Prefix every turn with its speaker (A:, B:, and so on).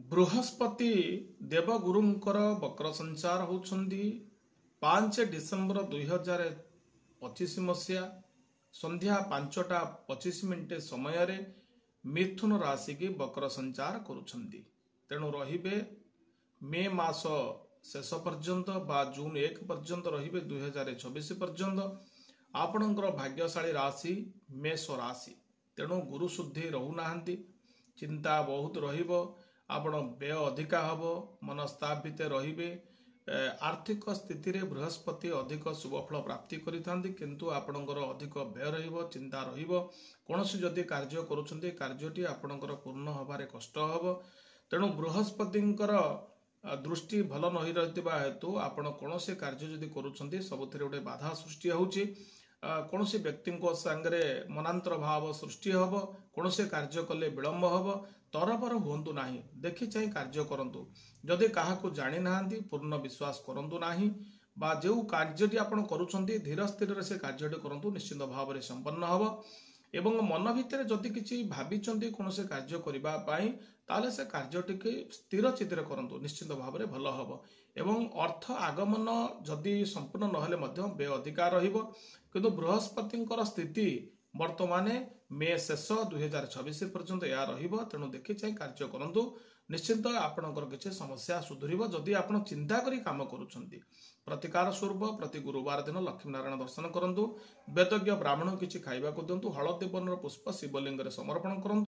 A: ବୃହସ୍ପତି ଦେବଗୁରୁଙ୍କର ବକ୍ର ସଞ୍ଚାର ହେଉଛନ୍ତି 5 ଡିସେମ୍ବର 2025 ମସିହା ସନ୍ଧ୍ୟା 5ଟା 25 ସମୟରେ ମିଥୁନ ରାଶିକି ବକ୍ର ସଞ୍ଚାର କରୁଛନ୍ତି। ତେଣୁ ରହିବେ ମେ ମାସ ଶେଷ ପର୍ଯ୍ୟନ୍ତ ବା ଜୁନ 1 ପର୍ଯ୍ୟନ୍ତ ରହିବେ 2026 ପର୍ଯ୍ୟନ୍ତ। ଆପଣଙ୍କର ଭାଗ୍ୟଶାଳୀ ରାଶି ମେଷ ରାଶି। ତେଣୁ ଗୁରୁ ଶୁଦ୍ଧି ରହୁନାହାନ୍ତି, ଚିନ୍ତା ବହୁତ ରହିବ, ଆପଣ ବ୍ୟୟ ଅଧିକା ହେବ, ମନସ୍ତାପ ଭିତରେ ରହିବେ। ଆର୍ଥିକ ସ୍ଥିତିରେ ବୃହସ୍ପତି ଅଧିକ ଶୁଭଫଳ ପ୍ରାପ୍ତି କରିଥାନ୍ତି, କିନ୍ତୁ ଆପଣଙ୍କର ଅଧିକ ବ୍ୟୟ ରହିବ, ଚିନ୍ତା ରହିବ। କୌଣସି ଯଦି କାର୍ଯ୍ୟ କରୁଛନ୍ତି କାର୍ଯ୍ୟଟି ଆପଣଙ୍କର ପୂର୍ଣ୍ଣ ହେବାରେ କଷ୍ଟ ହେବ। ତେଣୁ ବୃହସ୍ପତିଙ୍କର ଦୃଷ୍ଟି ଭଲ ନ ରହିଥିବା ହେତୁ ଆପଣ କୌଣସି କାର୍ଯ୍ୟ ଯଦି କରୁଛନ୍ତି ସବୁଥିରେ ଗୋଟେ ବାଧା ସୃଷ୍ଟି ହେଉଛି। କୌଣସି ବ୍ୟକ୍ତିଙ୍କ ସାଙ୍ଗରେ ମନାନ୍ତର ଭାବ ସୃଷ୍ଟି ହେବ, କୌଣସି କାର୍ଯ୍ୟ କଲେ ବିଳମ୍ବ ହେବ। ତରବର ହୁଅନ୍ତୁ ନାହିଁ, ଦେଖି ଚାହିଁ କାର୍ଯ୍ୟ କରନ୍ତୁ। ଯଦି କାହାକୁ ଜାଣିନାହାନ୍ତି ପୂର୍ଣ୍ଣ ବିଶ୍ୱାସ କରନ୍ତୁ ନାହିଁ, ବା ଯେଉଁ କାର୍ଯ୍ୟଟି ଆପଣ କରୁଛନ୍ତି ଧୀର ସ୍ଥିରରେ ସେ କାର୍ଯ୍ୟଟି କରନ୍ତୁ, ନିଶ୍ଚିତ ଭାବରେ ସମ୍ପନ୍ନ ହେବ। ଏବଂ ମନ ଭିତରେ ଯଦି କିଛି ଭାବିଛନ୍ତି କୌଣସି କାର୍ଯ୍ୟ କରିବା ପାଇଁ, ତାହେଲେ ସେ କାର୍ଯ୍ୟଟିକୁ ସ୍ଥିର ଚିତ୍ତରେ କରନ୍ତୁ, ନିଶ୍ଚିତ ଭାବରେ ଭଲ ହେବ। ଏବଂ ଅର୍ଥ ଆଗମନ ଯଦି ସମ୍ପୂର୍ଣ୍ଣ ନହେଲେ ମଧ୍ୟ ବ୍ୟୟ ଅଧିକା ରହିବ। କିନ୍ତୁ ବୃହସ୍ପତିଙ୍କର ସ୍ଥିତି ବର୍ତ୍ତମାନ ମେ ଶେଷ 2026 ପର୍ଯ୍ୟନ୍ତ ଏହା ରହିବ। ତେଣୁ ଦେଖି ଚାହିଁ କାର୍ଯ୍ୟ କରନ୍ତୁ, ନିଶ୍ଚିନ୍ତ ଆପଣଙ୍କର କିଛି ସମସ୍ୟା ସୁଧୁରିବ। ଯଦି ଆପଣ ଚିନ୍ତା କରି କାମ କରୁଛନ୍ତି, ପ୍ରତିକାର ସ୍ୱରୂପ ପ୍ରତି ଗୁରୁବାର ଦିନ ଲକ୍ଷ୍ମୀ ନାରାୟଣ ଦର୍ଶନ କରନ୍ତୁ, ବେଦଜ୍ଞ ବ୍ରାହ୍ମଣ କିଛି ଖାଇବାକୁ ଦିଅନ୍ତୁ, ହଳଦୀ ବର୍ଣ୍ଣର ପୁଷ୍ପ ଶିବଲିଙ୍ଗରେ ସମର୍ପଣ କରନ୍ତୁ।